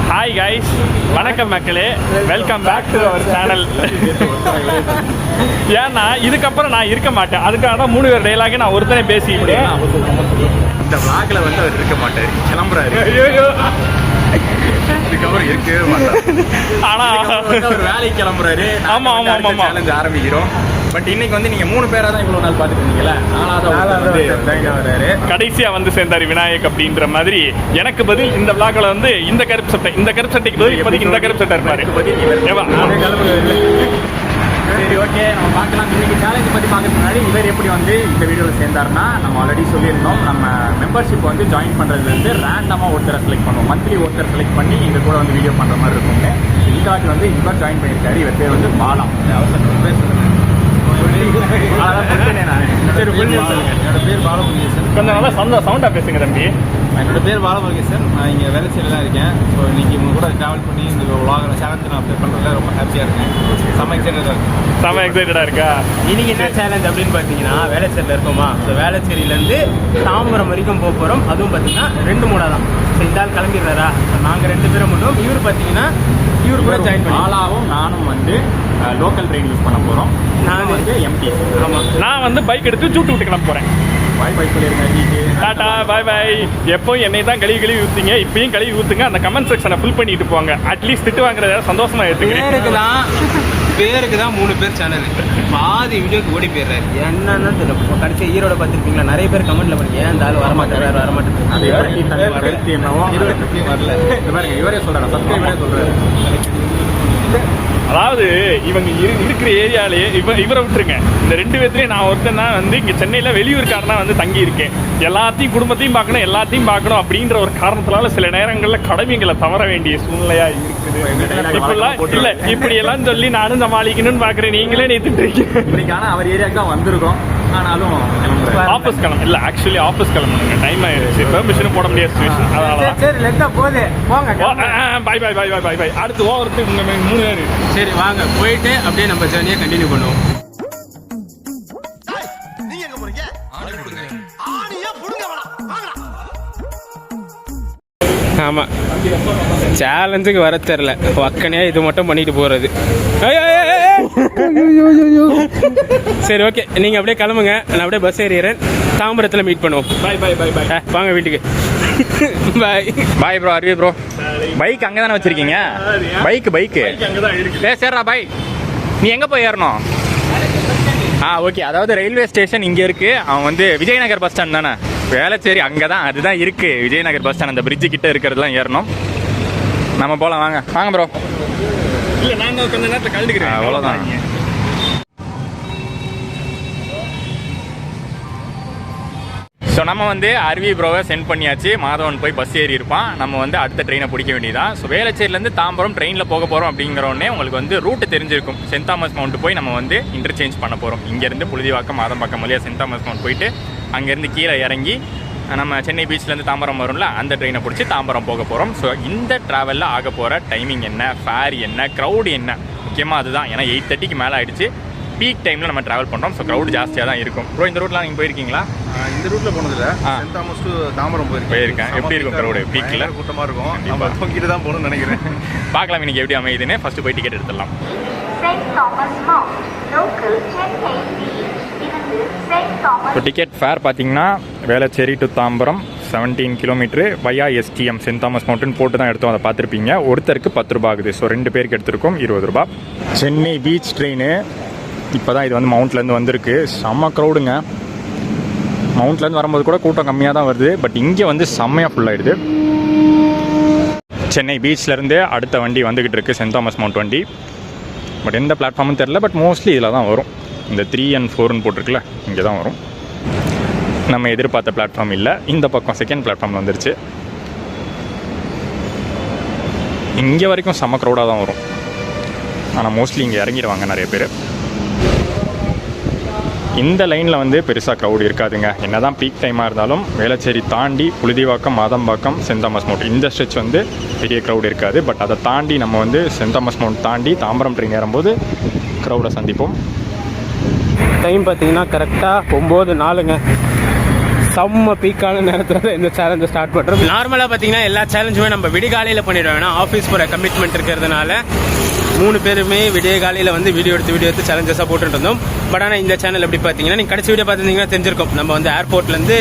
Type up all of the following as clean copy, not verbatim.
Hi guys, வணக்கம் மக்களே, welcome back to our channel. ஏன்னா இதுக்கப்புறம் நான் இருக்க மாட்டேன், அதுக்காக தான் 3 பேர் டைலாக நான் ஒருத்தனே பேசிக்கிட்டேன். இந்த vlogல வந்து அவர் இருக்க மாட்டார், கிளம்புறாரு. இதுக்கப்புறம் இருக்கவே மாட்டார். ஆனா ஒரு வேலைக்கு கிளம்புறாரு. ஆமா ஆமா ஆமா சேலஞ்ச் ஆரம்பிக்கிறோம். பட் இன்னைக்கு வந்து நீங்க 3 பேரா தான் இவ்வளவு நாள் பாத்துட்டு இருந்தீங்களா? கடைசியா வந்து சேர்ந்தாரு விநாயக் அப்படின்ற மாதிரி. எனக்கு பதில் இந்த vlogல வந்து இந்த கருப்பு சட்டைக்கு பதில் இப்போதைக்கு இந்த கருப்பு சட்டை இருப்பாரு. சரி, ஓகே, நம்ம பார்க்கலாம். இன்னைக்கு சேலஞ்ச் பற்றி பார்க்கறதுக்கு முன்னாடி இவர் எப்படி வந்து இந்த வீடியோவில் சேர்ந்தாருன்னா, நம்ம ஆல்ரெடி சொல்லியிருந்தோம், நம்ம மெம்பர்ஷிப் வந்து ஜாயின் பண்ணுறதுலேருந்து ரேண்டமாக ஒருத்தரை செலக்ட் பண்ணுவோம். மந்த்லி ஒருத்தர் செலக்ட் பண்ணி எங்கள் கூட வந்து வீடியோ பண்ணுற மாதிரி இருக்குங்க. இதுக்காக வந்து இவர் ஜாயின் பண்ணியிருக்காரு. இவர் பேர் வந்து பாலா. என்னோட பேர் பாலமுருகேசன். கொஞ்சம் நல்லா சவுண்டா பேசுங்க தம்பி. என்னோட பேர் பாலமுருகேசன். நான் இங்கே வேலைச்சேரியில் தான் இருக்கேன். ஸோ இன்னைக்கு உங்க கூட ட்ராவல் பண்ணி இந்த vlog சேலஞ்ச் நான் அப்ளை பண்ணுறதுல ரொம்ப ஹாப்பியாக இருக்கேன். செம்ம எக்ஸைட்டடாக இருக்கா? இன்னைக்கு என்ன சேலஞ்ச் அப்படின்னு பார்த்தீங்கன்னா, வேளச்சேரியில் இருக்கோமா, ஸோ வேளச்சேரியிலேருந்து தாம்பரம் வரைக்கும் போக போகிறோம். அதுவும் பார்த்தீங்கன்னா 2 மூடா தான். ஸோ இந்த ஆள் கிளம்பிடுறாரா, நாங்கள் 2 பேரும் மட்டும். இவர் பார்த்தீங்கன்னா இவர் கூட ஜாயின் பண்ணி பாலாவும் நானும் வந்து லோக்கல் ட்ரெயின் யூஸ் பண்ண போகிறோம். நான் வந்து எம்டி. ஆமாம், நான் வந்து பைக் எடுத்து சூட்டு விட்டு கிளம்ப போகிறேன். பாய் பாய் சொல்லியிருக்கேன். டாட்டா பாய் பாய். எப்போயும் என்னை தான் கழுவி ஊற்றுங்க, இப்பயும் கழுவி ஊற்றுங்க. அந்த கமெண்ட் செக்ஷனை ஃபுல் பண்ணிட்டு போங்க. அட்லீஸ்ட் திட்டு வாங்குறத சந்தோஷமா எடுத்துக்கிறேன். பேருக்கு தான் 3 பேர் சேனல், பாதி வீடியோக்கு ஓடி போயிடுறாரு. என்னன்னு தெரியல. கடைசி ஈரோட பார்த்துருப்பீங்களா, நிறைய பேர் கமெண்ட்ல பண்ணி ஏன் இந்த ஆள் வரமாட்டாரு என்னவோ வரல. இவரே சொல்றாரு, சப்ஸ்கிரைபரே சொல்றாரு. அதாவது இவங்க இருக்கிற ஏரியாலேயே இவரை விட்டுருங்க, இந்த 2 பேர்த்துலேயும் நான் ஒருத்தன் தான் வந்து இங்கே சென்னையில் வெளியூருக்காரனா வந்து தங்கி இருக்கேன். எல்லாத்தையும் குடும்பத்தையும் பார்க்கணும், எல்லாத்தையும் பார்க்கணும் அப்படின்ற ஒரு காரணத்தினால சில நேரங்களில் கடமைகளை தவற வேண்டிய சூழ்நிலையா இருக்குது. இப்பெல்லாம் இல்லை, இப்படி எல்லாம் சொல்லி நானும் சமாளிக்கணும்னு பார்க்குறேன். நீங்களே நேற்றுட்டு இருக்கீங்க. இன்னைக்கு ஆனால் அவர் ஏரியாவுக்கு தான் வந்திருக்கோம். ஆனாலும் ஆஃபீஸ் கிளம்பு இல்லை, ஆக்சுவலி ஆஃபீஸ் கிளம்புங்க, டைம் ஆயிடுச்சு, பெர்மிஷனும் போட முடியாத சுச்சுவேஷன். அதனால சரி லெட்டா போகுது, போங்க. பாய் பாய் பாய் பாய் பாய் பாய். அடுத்து ஓவருக்கு உங்க 3 பேர். சரி வாங்க, போயிட்டு அப்படியே நம்ம ஜேர்னியை கண்டினியூ பண்ணுவோம். ஆமாம், சேலஞ்சுக்கு வர தெரில, வக்கனையா இது மட்டும் பண்ணிட்டு போகிறது. சரி ஓகே, நீங்கள் அப்படியே கிளம்புங்க, நான் அப்படியே பஸ் ஏறிடுறேன். தாம்பரத்தில் மீட் பண்ணுவோம். பாய் பாய் பாய் பாய். வாங்க வீட்டுக்கு. பாய் பாய் ப்ரோ. அருவி ப்ரோ, பைக் அங்கே தானே வச்சிருக்கீங்க? பைக்கு அங்கதான் இருக்கு. சரிடா பாய். நீ எங்கே போய் ஏறணும்? ஓகே, அதாவது ரயில்வே ஸ்டேஷன் இங்கே இருக்குது. அவன் வந்து விஜயநகர் பஸ் ஸ்டாண்ட் தானே? வேளச்சேரி அங்கே தான், அதுதான் இருக்குது விஜயநகர் பஸ் ஸ்டாண்ட். அந்த பிரிட்ஜு கிட்ட இருக்கிறதுலாம் ஏறணும். நம்ம போகலாம், வாங்க வாங்க ப்ரோ. இல்லை, நாங்கள் கொஞ்ச நேரத்தில் கலந்துக்கிறேன். அவ்வளோதான். ஸோ நம்ம வந்து அருவி ப்ரோவை சென்ட் பண்ணியாச்சு. மாதவன் போய் பஸ் ஏறி இருப்பான். நம்ம வந்து அடுத்த ட்ரெயினை பிடிக்க வேண்டியதான். ஸோ வேளச்சேரியிலேருந்து தாம்பரம் ட்ரெயினில் போக போகிறோம். அப்படிங்கிறோடனே உங்களுக்கு வந்து ரூட்டு தெரிஞ்சிருக்கும். சென்ட் தாமஸ் மவுண்ட் போய் நம்ம வந்து இன்டர்சேஞ்ச் பண்ண போகிறோம். இங்கேருந்து புழுதிவாக்கம் மாதம்பாக்கம் வழியாக சென்ட் தாமஸ் மவுண்ட் போயிட்டு அங்கேருந்து கீழே இறங்கி நம்ம சென்னை பீச்லேருந்து தாம்பரம் வரும்ல, அந்த ட்ரெயினை பிடிச்சி தாம்பரம் போக போகிறோம். ஸோ இந்த ட்ராவலில் ஆக போகிற டைமிங் என்ன, ஃபேர் என்ன, க்ரௌடு என்ன, முக்கியமாக அதுதான். ஏன்னா 8:30க்கு மேலே ஆகிடுச்சு. பீக் டைமில் நம்ம ட்ராவல் பண்ணுறோம். ஸோ க்ரௌட் ஜாஸ்தியாக தான் இருக்கும். ப்ரோ, இந்த ரூட்லாம் நீங்கள் போயிருக்கீங்களா? இந்த ரூட்டில் போனதில்ல. சென்ட் தாமஸ் டு தாம்பரம் போயிருக்கேன். எப்படி இருக்கும் க்ரௌடு? பீக்கில் கூட்டமாக இருக்கும். நம்ம தூங்கிட்டு தான் போகணும்னு நினைக்கிறேன். பார்க்கலாம் இன்னைக்கு எப்படி அமையுதுன்னு. ஃபஸ்ட்டு போய் டிக்கெட் எடுத்துடலாம். இப்போ டிக்கெட் ஃபேர் பார்த்தீங்கன்னா Velachery to Tambaram 17 kilometre via STM saint Thomas mountain போட்டு தான் எடுத்தோம். அதை பார்த்துருப்பீங்க. ஒருத்தருக்கு 10 ரூபா ஆகுது. ஸோ 2 பேருக்கு எடுத்திருக்கோம் 20 ரூபா. சென்னை பீச் ட்ரெயின் இப்போ தான் இது வந்து மவுண்ட்லேருந்து வந்திருக்கு. செம்ம க்ரௌடுங்க. மவுண்ட்லேருந்து வரும்போது கூட கூட்டம் கம்மியாக தான் வருது. பட் இங்கே வந்து செம்மையாக ஃபுல்லாகிடுது. சென்னை பீச்லேருந்து அடுத்த வண்டி வந்துக்கிட்டு இருக்குது, சென்ட் தாமஸ் மவுண்ட் வண்டி. பட் எந்த பிளாட்ஃபார்மும் தெரில. பட் மோஸ்ட்லி இதில் தான் வரும். இந்த 3 and 4ன்னு போட்டிருக்குல்ல, இங்கே தான் வரும். நம்ம எதிர்பார்த்த பிளாட்ஃபார்ம் இல்லை. இந்த பக்கம் செகண்ட் பிளாட்ஃபார்ம் வந்துருச்சு. இங்கே வரைக்கும் செம்ம க்ரௌடாக தான் வரும். ஆனால் மோஸ்ட்லி இங்கே இறங்கிடுவாங்க நிறைய பேர். இந்த லைனில் வந்து பெருசாக க்ரௌடு இருக்காதுங்க. என்ன தான் பீக் டைமாக இருந்தாலும் வேளச்சேரி தாண்டி Puzhuthivakkam, Madambakkam, saint Thomas mount இந்த ஸ்ட்ரெச் வந்து பெரிய க்ரௌடு இருக்காது. பட் அதை தாண்டி நம்ம வந்து சென்ட் தாமஸ் மவுண்ட் தாண்டி தாம்பரம் ட்ரெயின் ஏறும்போது க்ரௌடை சந்திப்போம். டைம் பார்த்தீங்கன்னா கரெக்டாக 9:04ங்க. செம்ம பீக்கான நேரத்தில் தான் இந்த சேலஞ்சை ஸ்டார்ட் பண்ணுறோம். நார்மலாக பார்த்தீங்கன்னா எல்லா சேலஞ்சுமே நம்ம விடிகாலையில் பண்ணிடுவோம். ஏன்னா ஆஃபீஸ் போகிற கமிட்மெண்ட் இருக்கிறதுனால 3 பேருமே விடிய காலையில் வந்து வீடியோ எடுத்து சேலஞ்சஸாக போட்டுட்டு இருந்தோம். பட் ஆனால் இந்த சேனல் எப்படி பார்த்தீங்கன்னா நீங்கள் கடைசி வீடியோ பார்த்துருந்தீங்கன்னா தெரிஞ்சிருக்கும். நம்ம வந்து ஏர்போர்ட்லேருந்து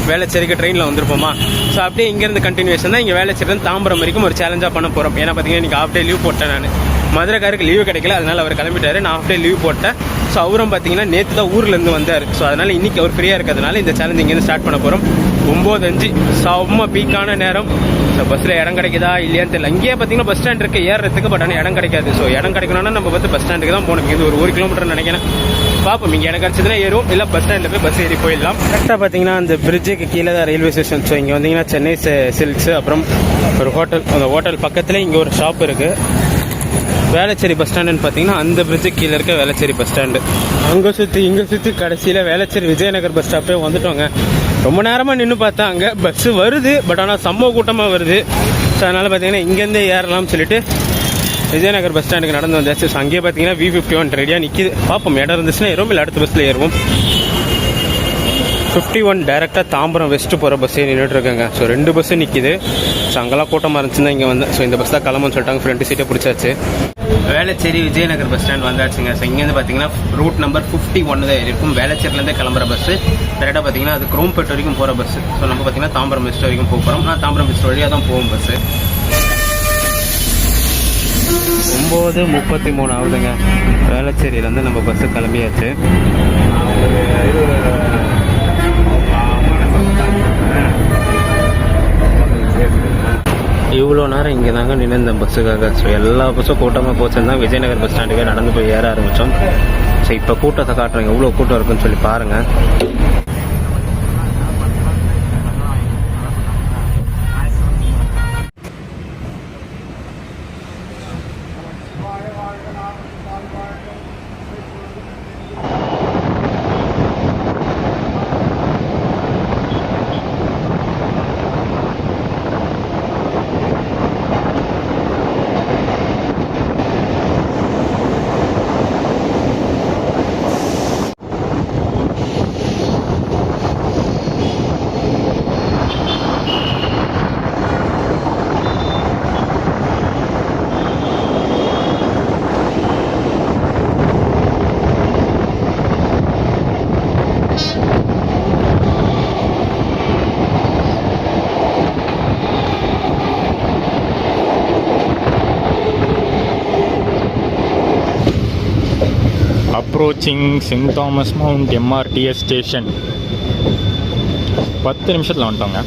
வேளச்சேரிக்கு ட்ரெயினில் வந்திருப்போமா. ஸோ அப்படியே இங்கேருந்து கண்டினியூஷன் தான் இங்கே வேளச்சேரிலேருந்து தாம்பரம் வரைக்கும் ஒரு சேலஞ்சாக பண்ண போகிறோம். ஏன்னா பார்த்தீங்கன்னா இன்றைக்கி ஹாஃப் டே லீவ் போட்டேன். நான் மதுரைக்காருக்கு லீவு கிடைக்கல, அதனால் அவர் கிளம்பிட்டாரு. நான் ஹாஃப் டே லீவ் போட்டேன். ஸோ அவரும் பார்த்தீங்கன்னா நேற்று தான் ஊர்லேருந்து வந்தார். ஸோ அதனால் இன்றைக்கி அவர் ஃப்ரீயாக இருக்கிறதுனால இந்த சேலஞ்ச் இங்கேருந்து ஸ்டார்ட் பண்ண போகிறோம். 9:05 செம்ம பீக்கான நேரம். ஸோ பஸ்ஸில் இடம் கிடைக்குதா இல்லையான்னு தெரியல. இங்கேயே பார்த்தீங்கன்னா பஸ் ஸ்டாண்ட் இருக்குது ஏறுறதுக்கு, பட் ஆனால் இடம் கிடைக்காது. ஸோ இடம் கிடைக்கணும்னா நம்ம வந்து பஸ் ஸ்டாண்டுக்கு தான் போகணும். இது ஒரு 1 கிலோமீட்டர் நினைக்கிறேன். பார்ப்போம், இங்கே இடம் கிடச்சதுன்னா ஏறும், இல்லை பஸ் ஸ்டாண்டில் போய் பஸ் ஏறி போயிடலாம். கரெக்டாக பார்த்தீங்கன்னா அந்த பிரிட்ஜுக்கு கீழே தான் ரயில்வே ஸ்டேஷன். ஸோ இங்கே வந்தீங்கன்னா சென்னை சில்க்ஸ், அப்புறம் ஒரு ஹோட்டல், அந்த ஹோட்டல் பக்கத்தில் இங்கே ஒரு ஷாப் இருக்குது. வேளச்சேரி பஸ் ஸ்டாண்டுன்னு பார்த்தீங்கன்னா அந்த பிரிட்ஜுக்கு கீழே இருக்க வேளச்சேரி பஸ் ஸ்டாண்டு. அங்கே சுற்றி கடைசியில் வேளச்சேரி விஜயநகர் பஸ் ஸ்டாப்பே வந்துட்டோங்க. ரொம்ப நேரமாக நின்று பார்த்தா அங்கே பஸ்ஸு வருது, பட் ஆனால் சம்பவ கூட்டமாக வருது. ஸோ அதனால் பார்த்தீங்கன்னா இங்கேருந்தே ஏறலாம்னு சொல்லிட்டு விஜயநகர் பஸ் ஸ்டாண்டுக்கு நடந்து வந்தாச்சு. ஸோ அங்கேயே பார்த்தீங்கன்னா V51 ரெடியாக நிற்கிது. பார்ப்போம், இடம் இருந்துச்சுன்னா ஏறும், இல்லை அடுத்த பஸ்ஸில் ஏறுவோம். 51 டேரெக்டாக தாம்பரம் வெஸ்ட்டு போகிற பஸ்ஸே நின்றுட்டு இருக்காங்க. ஸோ 2 பஸ்ஸு நிற்கிது. ஸோ அங்கெல்லாம் கூட்டமாக இருந்துச்சுன்னா இங்கே வந்தேன். ஸோ இந்த பஸ் தான் கிளம்புன்னு சொல்லிட்டாங்க. ஃப்ரண்ட் சீட்டை பிடிச்சாச்சு. வேளச்சேரி விஜயநகர் பஸ் ஸ்டாண்ட் வந்தாச்சுங்க. ஸோ இங்கேருந்து பார்த்தீங்கன்னா ரூட் நம்பர் 51 தான் இருக்கும். வேளச்சேரிலேருந்தே கிளம்புற பஸ்ஸு கரெக்டாக பார்த்தீங்கன்னா அது குரோம்பேட் வரைக்கும் போகிற பஸ்ஸு. ஸோ நம்ம பார்த்தீங்கன்னா தாம்பரம் வெஸ்ட் வரைக்கும் போக போகிறோம். நான் தாம்பரம் வெஸ்ட் வழியாக தான் போகும் பஸ்ஸு. 9:33 ஆகுதுங்க. வேளச்சேரியிலேருந்து நம்ம பஸ்ஸு கிளம்பியாச்சு. இவ்வளோ நேரம் இங்கே தாங்க நின்று இந்த பஸ்ஸுக்காக. ஸோ எல்லா பஸ்ஸும் கூட்டமாக போச்சுன்னு தான் விஜயநகர் பஸ் ஸ்டாண்டுக்கே நடந்து போய் ஏற ஆரம்பித்தோம். ஸோ இப்போ கூட்டத்தை காட்டுறேங்க, எவ்வளோ கூட்டம் இருக்குன்னு சொல்லி பாருங்கள். Approaching saint Thomas mount MRTS station. 10 நிமிஷத்தில் வந்துட்டோங்க.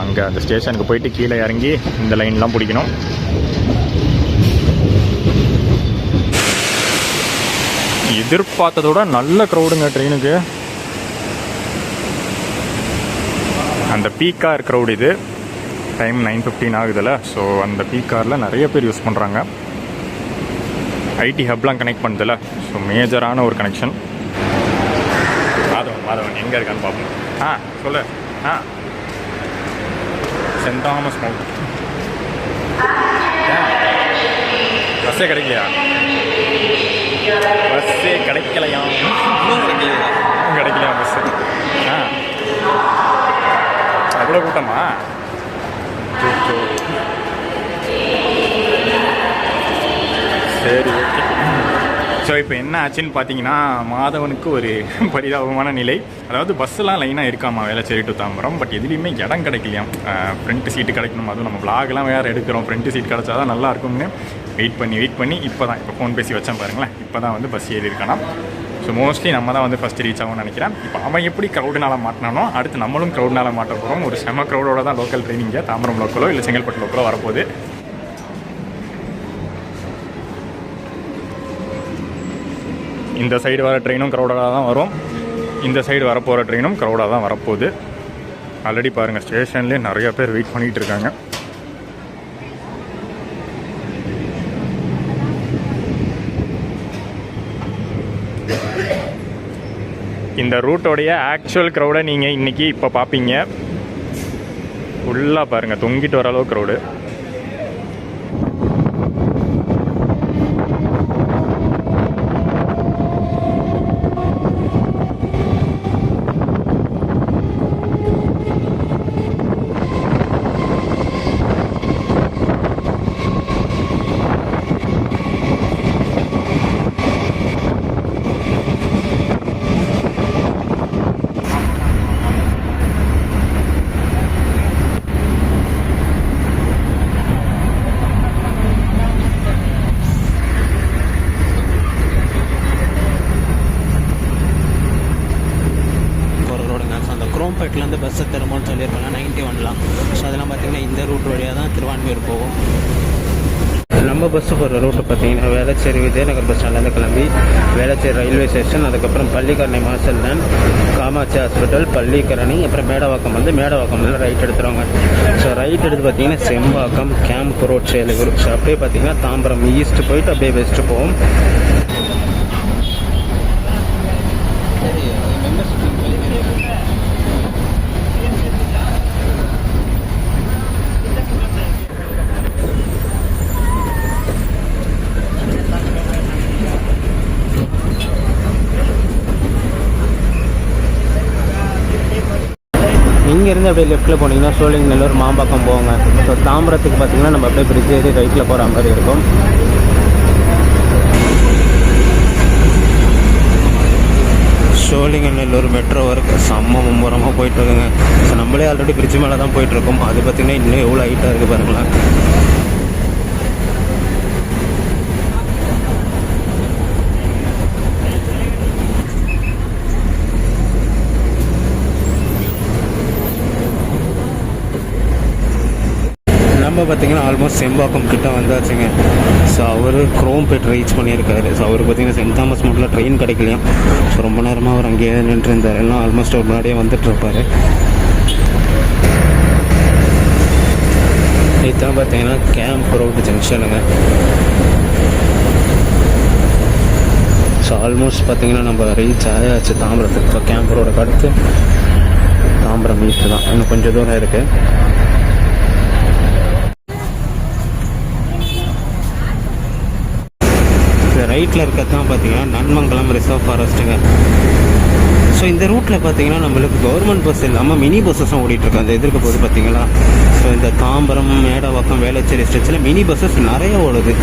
அங்கே அந்த ஸ்டேஷனுக்கு போயிட்டு கீழே இறங்கி இந்த லைன்லாம் பிடிக்கணும். எதிர்பார்த்ததோட நல்ல க்ரௌடுங்க ட்ரெயினுக்கு. அந்த பீக் கார் க்ரௌட் இது. டைம் 9:15 ஆகுதுல்ல. ஸோ அந்த பீக் காரில் நிறைய பேர் யூஸ் பண்ணுறாங்க. ஐடி ஹப்லாம் கனெக்ட் பண்ணுதில்ல. ஸோ மேஜரான ஒரு கனெக்ஷன். மாதவன் எங்கே இருக்கான்னு பார்ப்போம். சொல்லு. Saint Thomas Mount. பஸ்ஸே கிடைக்கலையா? பஸ்ஸே கிடைக்கலையா? கிடைக்கலையா பஸ்ஸு? அவ்வளோ கூட்டமா? சரி, ஓகே. ஸோ இப்போ என்ன ஆச்சுன்னு பார்த்தீங்கன்னா மாதவனுக்கு ஒரு பரிதாபமான நிலை. அதாவது பஸ்ஸெல்லாம் லைனாக இருக்காமா வேளச்சேரி டு தாம்பரம். பட் எதுலேயுமே இடம் கிடைக்கலையாம். ஃப்ரண்ட் சீட்டு கிடைக்கணும். அதுவும் நம்ம விளாக்லாம் வேறு எடுக்கிறோம். ஃப்ரண்ட் சீட் கிடச்சா தான் நல்லா இருக்கும்னு வெயிட் பண்ணி இப்போ ஃபோன் பேசி வச்சேன் பாருங்களேன். இப்போ தான் வந்து பஸ் ஏறி இருக்கானா. ஸோ மோஸ்ட்லி நம்ம தான் வந்து ஃபஸ்ட்டு ரீச் ஆகும்னு நினைக்கிறேன். இப்போ அவன் எப்படி க்ரௌடுனால மாட்டினானோ அடுத்து நம்மளும் க்ரௌடுனால மாட்ட போகிறோம். ஒரு செம க்ரௌடோட தான் லோக்கல் ட்ரெயினிங்க தாம்பரம் லோக்கலோ இல்லை செங்கல்பட்டு லோக்கலோ வரப்போகுது. இந்த சைடு வர ட்ரெயினும் க்ரௌடாக தான் வரும். இந்த சைடு வரப்போகிற ட்ரெயினும் க்ரௌடாக தான் வரப்போகுது. ஆல்ரெடி பாருங்கள் ஸ்டேஷன்லேயே நிறைய பேர் வெயிட் பண்ணிகிட்டு இருக்காங்க. இந்த ரூட்டோடைய ஆக்சுவல் க்ரௌடை நீங்கள் இன்றைக்கி இப்போ பார்ப்பீங்க. ஃபுல்லாக பாருங்கள் தொங்கிட்டு வர அளவு க்ரௌடு. குரோம்பேட்லேருந்து பஸ்ஸை திரும்பும்னு சொல்லியிருக்காங்க 91லாம். ஸோ அதெல்லாம் பார்த்திங்கன்னா இந்த ரூட் வழியாக தான் திருவான்மையூர் போகும். நம்ம பஸ்ஸு போகிற ரூட்டு பார்த்திங்கன்னா வேளச்சேரி விஜயநகர் பஸ் ஸ்டாண்ட்லேருந்து கிளம்பி வேளச்சேரி ரயில்வே ஸ்டேஷன், அதுக்கப்புறம் Pallikaranai marshland, Kamakshi hospital, Pallikaranai, அப்புறம் மேடவாக்கம் வந்து மேடவாக்கம்ல ரைட் எடுத்துருவாங்க. ஸோ ரைட் எடுத்து பார்த்திங்கன்னா Sembakkam, camp road, Selaiyur. So அப்படியே பார்த்திங்கன்னா தாம்பரம் ஈஸ்ட் போயிட்டு அப்படியே வெஸ்ட்டு போவோம். இங்கேருந்து அப்படியே லெஃப்ட்டில் போனீங்கன்னா சோழிங்கநல்லூர், மாம்பாக்கம் போவாங்க. ஸோ தாம்பரத்துக்கு பார்த்தீங்கன்னா நம்ம அப்படியே பிரிட்ஜ் ஏறி ரைட்டில் போகிற மாதிரி இருக்கும். சோழிங்கநல்லூர் மெட்ரோ ஒர்க் செம்ம மும்முரமாக போயிட்டுருக்குங்க. ஸோ நம்மளே ஆல்ரெடி பிரிட்ஜ் மேலே தான் போயிட்டுருக்கோம். அது பார்த்திங்கன்னா இன்னும் எவ்வளோ ஹைட்டாக இருக்குது பாருங்களேன். நம்ம பார்த்திங்கன்னா ஆல்மோஸ்ட் செம்பாக்கம் கிட்ட வந்தாச்சுங்க. ஸோ அவர் குரோம்பேட் ரீச் பண்ணியிருக்காரு. ஸோ அவருக்கு பார்த்திங்கன்னா சென்ட் தாமஸ் மோட்டில் ட்ரெயின் கிடைக்கலையும். ஸோ ரொம்ப நேரமாக அவர் அங்கேயே நின்று இருந்தார். எல்லாம் ஆல்மோஸ்ட் ஒரு முன்னாடியே வந்துட்டுருப்பார். இதுதான் பார்த்திங்கன்னா கேம்ப் ரோடு ஜங்ஷனுங்க. ஸோ ஆல்மோஸ்ட் பார்த்திங்கன்னா நம்ம ரீச் ஆயாச்சு தாம்பரத்துக்கு. இப்போ கேம்ப் ரோடுக்கு அடுத்து தாம்பரம் ஈஸ்ட் தான். இன்னும் கொஞ்சம் தூரம் இருக்குது. ரைட்டில் இருக்கிறது தான் பார்த்தீங்கன்னா நன்மங்கலம் ரிசர்வ் ஃபாரஸ்ட்டுங்க. ஸோ இந்த ரூட்டில் பார்த்தீங்கன்னா நம்மளுக்கு கவர்மெண்ட் பஸ் இல்லாமல் மினி பஸ்ஸஸும் ஓடிட்டுருக்கு. அந்த எதிர்க்க போது பார்த்தீங்களா. ஸோ இந்த தாம்பரம், மேடவாக்கம், வேளச்சேரி ஸ்ட்ரெச்சில் மினி பஸ்ஸஸ் நிறைய ஓடுது.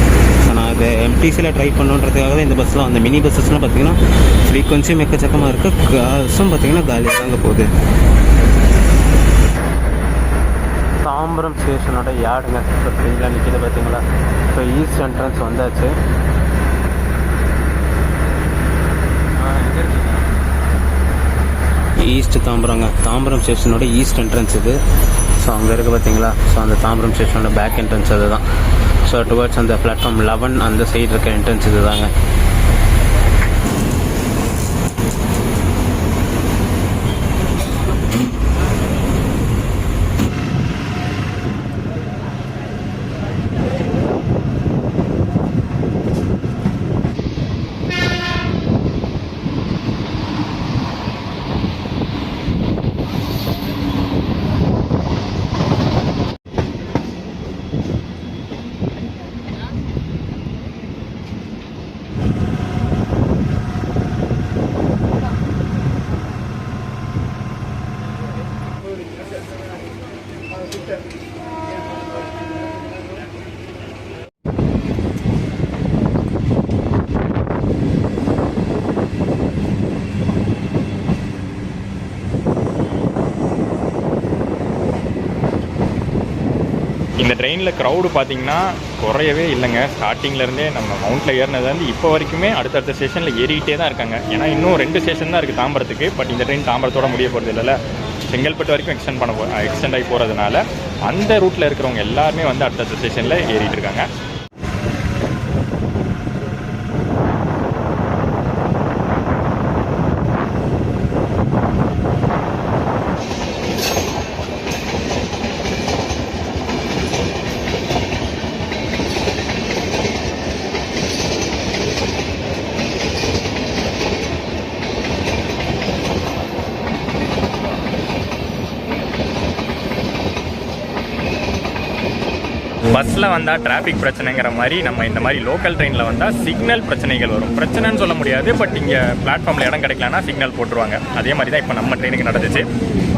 ஸோ நான் அதை எம்டிசியில் ட்ரை பண்ணுன்றதுக்காக தான் இந்த பஸ்லாம். அந்த மினி பஸ்ஸஸ்லாம் பார்த்தீங்கன்னா ஃப்ரீக்வன்சியும் எக்கச்சக்கமாக இருக்குது. காசும் பார்த்தீங்கன்னா காலியாக தாங்க போகுது. தாம்பரம் ஸ்டேஷனோட யார்டுங்க. ஸோ ட்ரெயினில் நிற்கிது பார்த்தீங்களா. ஸோ ஈஸ்ட் என்ட்ரன்ஸ் வந்தாச்சு. ஈஸ்ட் தாம்பரங்க. தாம்பரம் ஸ்டேஷனோட ஈஸ்ட் என்ட்ரன்ஸ் இது. ஸோ அங்கே இருக்குது பார்த்தீங்களா. ஸோ அந்த தாம்பரம் ஸ்டேஷனோட பேக் என்ட்ரன்ஸ் அது தான். ஸோ டுவர்ட்ஸ் அந்த பிளாட்ஃபார்ம் 11 அந்த சைடு இருக்க என்ட்ரன்ஸ் இது தாங்க. இந்த ட்ரெயினில் க்ரௌடு பார்த்தீங்கன்னா குறையவே இல்லைங்க. ஸ்டார்டிங்லேருந்தே நம்ம மவுண்ட்டில் ஏறினதுலேருந்து இப்போ வரைக்குமே அடுத்தடுத்த ஸ்டேஷனில் ஏறிக்கிட்டே தான் இருக்காங்க. ஏன்னா இன்னும் 2 ஸ்டேஷன் தான் இருக்குது தாம்பரத்துக்கு. பட் இந்த ட்ரெயின் தாம்பரத்தோட முடிய போகிறது இல்லைல்ல. செங்கல்பட்டு வரைக்கும் எக்ஸ்டெண்ட் ஆகி போகிறதுனால அந்த ரூட்டில் இருக்கிறவங்க எல்லாருமே வந்து அடுத்தடுத்த ஸ்டேஷனில் ஏறிட்டு இருக்காங்க. பஸ்ஸில் வந்தால் டிராஃபிக் பிரச்சனைங்கிற மாதிரி நம்ம இந்த மாதிரி லோக்கல் ட்ரெயினில் வந்தால் சிக்னல் பிரச்சனைகள் வரும். பிரச்சனைன்னு சொல்ல முடியாது, பட் இங்கே பிளாட்ஃபார்மில் இடம் கிடைக்கலன்னா சிக்னல் போட்டுருவாங்க. அதே மாதிரி தான் இப்போ நம்ம ட்ரெயினுக்கு நடந்துச்சு.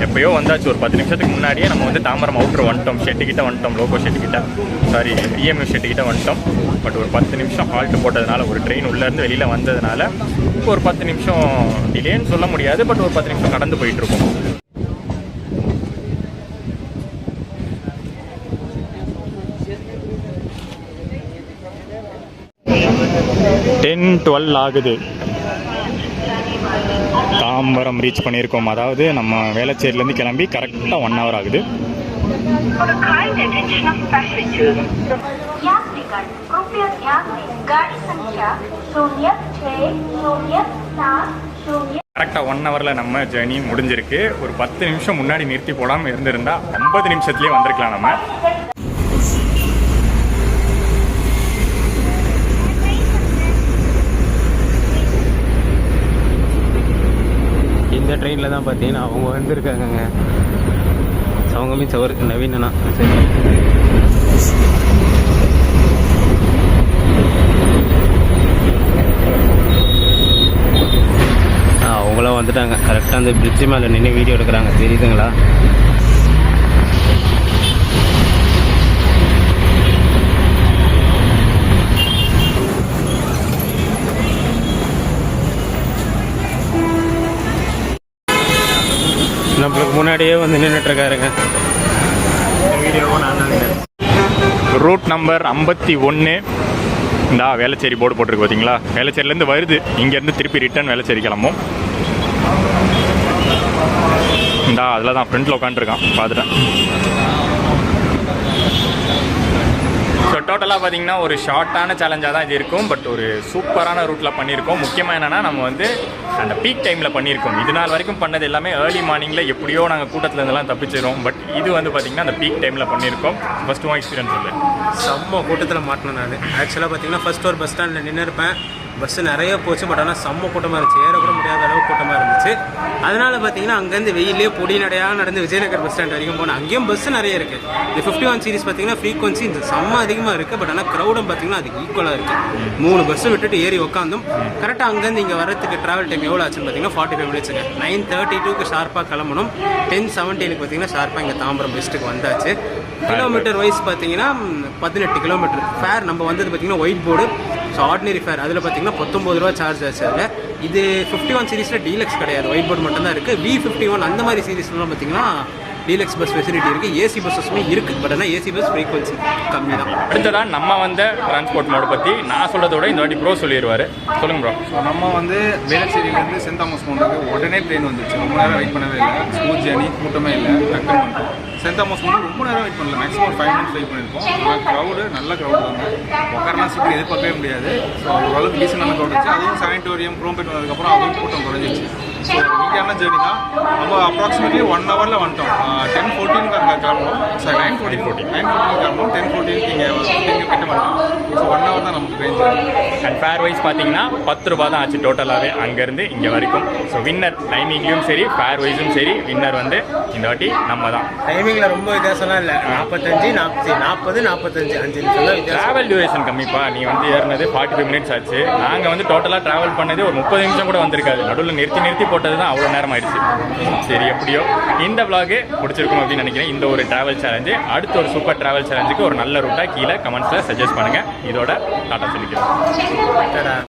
எப்போயோ வந்தாச்சு, ஒரு 10 நிமிஷத்துக்கு முன்னாடியே நம்ம வந்து தாம்பரம் அவுட்ரு வந்துட்டோம். ஷெட்டுக்கிட்ட வந்துட்டோம், லோகோ ஷெட்டுக்கிட்ட, சாரி இஎம்யூ ஷெட்டுக்கிட்ட வந்துட்டோம். பட் ஒரு 10 நிமிஷம் ஹால்ட்டு போட்டதுனால, ஒரு ட்ரெயின் உள்ளேருந்து வெளியில் வந்ததுனால இப்போ ஒரு 10 நிமிஷம் டிலேன்னு சொல்ல முடியாது, பட் ஒரு 10 நிமிஷம் கடந்து போயிட்டுருக்கோம். 10-12 ஆகுது. தாம்பரம் ரீச் பண்ணியிருக்கோம். அதாவது நம்ம வேளச்சேரியிலேருந்து கிளம்பி கரெக்டாக 1 hour ஆகுது. For the kind attention of passengers. यात्रीगण कृपया ध्यान दें गाड़ी संख्या 060770. கரெக்டாக 1 hourல நம்ம ஜேர்னி முடிஞ்சிருக்கு. ஒரு 10 நிமிஷம் முன்னாடி நிறுத்தி போடாமல் இருந்திருந்தா 50 நிமிஷத்துலேயே வந்திருக்கலாம் நம்ம. இந்த ட்ரெயினில் தான் பார்த்தீங்கன்னா அவங்க வந்திருக்காங்கங்க. அவங்க மீன்ஸ் அவர் நவீனா. சரி, அவங்களாம் வந்துட்டாங்க. கரெக்டாக அந்த பிரிட்ஜு மேலே நின்று வீடியோ எடுக்கிறாங்க, தெரியுதுங்களா? நம்மளுக்கு முன்னாடியே வந்து நின்றுட்டுருக்காருங்க. வீடியோவும் நான் தான். ரூட் நம்பர் 51 இந்தா வேளச்சேரி போர்டு போட்டிருக்கு பார்த்தீங்களா? வேளச்சேரியிலேருந்து வருது, இங்கேருந்து திருப்பி ரிட்டர்ன் வேளச்சேரி கிளம்பும். இந்தா அதில் தான் ஃப்ரெண்டில் உட்காந்துருக்கான், பார்த்துட்டேன். ஸோ டோட்டலாக பார்த்தீங்கன்னா ஒரு ஷார்ட்டான சேலஞ்சாக தான் இது இருக்கும். பட் ஒரு சூப்பரான ரூட்டில் பண்ணியிருக்கோம். முக்கியமாக என்னென்னா நம்ம வந்து அந்த பீக் டைமில் பண்ணியிருக்கோம். இது நாள் வரைக்கும் பண்ணது எல்லாமே ஏர்லி மார்னிங்கில் எப்படியோ நாங்கள் கூட்டத்துலேருந்துலாம் தப்பிச்சிடும். பட் இது வந்து பார்த்திங்கன்னா அந்த பீக் டைமில் பண்ணியிருக்கோம். ஃபஸ்ட் உன் எக்ஸ்பீரியன்ஸ் இல்லை? செம்ம கூட்டத்தில் மாட்டினேன் நான். ஆக்சுவலாக பார்த்தீங்கன்னா ஃபஸ்ட் ஒரு பஸ் ஸ்டாண்டில் நின்று இருப்பேன். பஸ்ஸு நிறைய போச்சு, பட் ஆனால் செம்ம கூட்டமாக இருந்துச்சு. ஏறக்கூட முடியாத அளவு கூட்டமாக இருந்துச்சு. அதனால் பார்த்தீங்கன்னா அங்கேருந்து வெயிலே பொடி நடையாக நடந்து விஜயநகர் பஸ் ஸ்டாண்ட் வரைக்கும் போனேன். அங்கேயும் பஸ்ஸு நிறைய இருக்குது. இந்த 51 சீரிஸ் பார்த்தீங்கன்னா ஃப்ரீக்வன்சி இந்த செம்ம அதிகமாக இருக்குது. பட் ஆனால் க்ரௌடும் பார்த்தீங்கன்னா அதுக்கு ஈக்குவலாக இருக்குது. 3 பஸ்ஸு விட்டுட்டு ஏறி உட்காந்தும் கரெக்டாக அங்கேருந்து இங்கே வரத்துக்கு ட்ராவல் டைம் எவ்வளோ ஆச்சுன்னு பார்த்தீங்கன்னா 45 மினிட்ஸுங்க. 9:32க்கு ஷார்ப்பாக கிளம்பணும். 10:17க்கு பார்த்தீங்கன்னா ஷார்ப்பாக இங்கே தாம்பரம் பெஸ்ட்டுக்கு வந்தாச்சு. கிலோமீட்டர் வைஸ் பார்த்தீங்கன்னா 18 கிலோமீட்டர். ஃபேர் நம்ம வந்தது பார்த்தீங்கன்னா white board, so ordinary fare. அதில் பார்த்தீங்கன்னா 19 ரூபா சார்ஜ் ஆச்சு. அதில் இது 51 சீரிஸில் டீலக்ஸ் கிடையாது, ஒயிட் போர்டு மட்டும்தான் இருக்குது. V51 அந்த மாதிரி சீரிஸ்லாம் பார்த்தீங்கன்னா டீலக்ஸ் பஸ் ஃபெசிலிட்டி இருக்குது. ஏசி பஸ்ஸஸுமே இருக்குது. பட் ஆனால் ஏசி பஸ் ஃப்ரீக்வன்சி கம்மி தான். அடுத்ததான் நம்ம வந்த டிரான்ஸ்போர்ட் மோட் பற்றி நான் சொல்கிறதோட இந்த வாட்டி ப்ரோ சொல்லிடுவார். சொல்லுங்கள் ப்ரோ. ஸோ நம்ம வந்து வேளச்சேரியிலேருந்து சென்ட் தாமஸ் மவுண்டுக்கு உடனே ட்ரெயின் வந்துச்சு. ரொம்ப நேரம் வெயிட் பண்ணவே இல்லை. ஸ்மூத் ஜேர்னி, கூட்டமே இல்லை, டக்குன்னு வந்துட்டோம். சென்ட் தாமஸ் மவுண்ட் ரொம்ப நேரம் வெயிட் பண்ணல, மேக்ஸிமம் ஒரு 5 minutes வெயிட் பண்ணியிருக்கோம். ஆனால் க்ரௌடு நல்ல க்ரௌடு தாங்க. உட்காரலாம் சீக்கிரம் எதிர்பார்க்கவே முடியாது. ஸோ ஓரளவுக்கு டீசெண்டான க்ரௌட் இருந்துச்சு. அதுவும் சானிட்டோரியம் குரோம்பேட் வந்ததுக்கப்புறம் அதுவும் கூட்டம் குறைஞ்சிச்சு. ஸோ மீடியான ஜேர்னி தான். நம்ம அப்ராக்சிமேட்லி 1 hourல வந்துட்டோம். 10:14க்கு அங்கே கிளம்பணும். சார் 9:14 கிளம்பணும். 10:14க்கு இங்கே கிட்ட வந்துட்டோம். ஸோ 1 hour தான் நமக்கு train journey. And fare wise பார்த்தீங்கன்னா 10 ரூபா தான் ஆச்சு டோட்டலாகவே அங்கேருந்து இங்கே வரைக்கும். ஸோ வின்னர் டைமிங்லேயும் சரி, ஃபேர் வைஸும் சரி, வின்னர் வந்து இந்த வாட்டி நம்ம தான். டைமிங்கில் ரொம்ப வித்தியாசம்லாம் இல்லை. 45, 40, 45 5 நிமிஷம் தான் வித்தியாசம். ட்ராவல் டியூரேஷன் கம்மிப்பா. நீ வந்து ஏறினது 45 மினிட்ஸ் ஆச்சு. நாங்கள் வந்து டோட்டலாக ட்ராவல் பண்ணது ஒரு 30 நிமிஷம் கூட வந்திருக்காது. நடுவில் நிறுத்தி போட்டது தான் அவ்வளோ நேரம் ஆயிடுச்சு. சரி, எப்படியோ இந்த vlog பிடிச்சிருக்கும் அப்படின்னு நினைக்கிறேன். இந்த ஒரு ட்ராவல் சேலஞ்சு. அடுத்த ஒரு சூப்பர் ட்ராவல் சேலஞ்சுக்கு ஒரு நல்ல ரூட்டாக கீழே கமெண்ட்ஸில் சஜஸ்ட் பண்ணுங்கள். இதோட டாட்டா சொல்லிக்கிறேன்.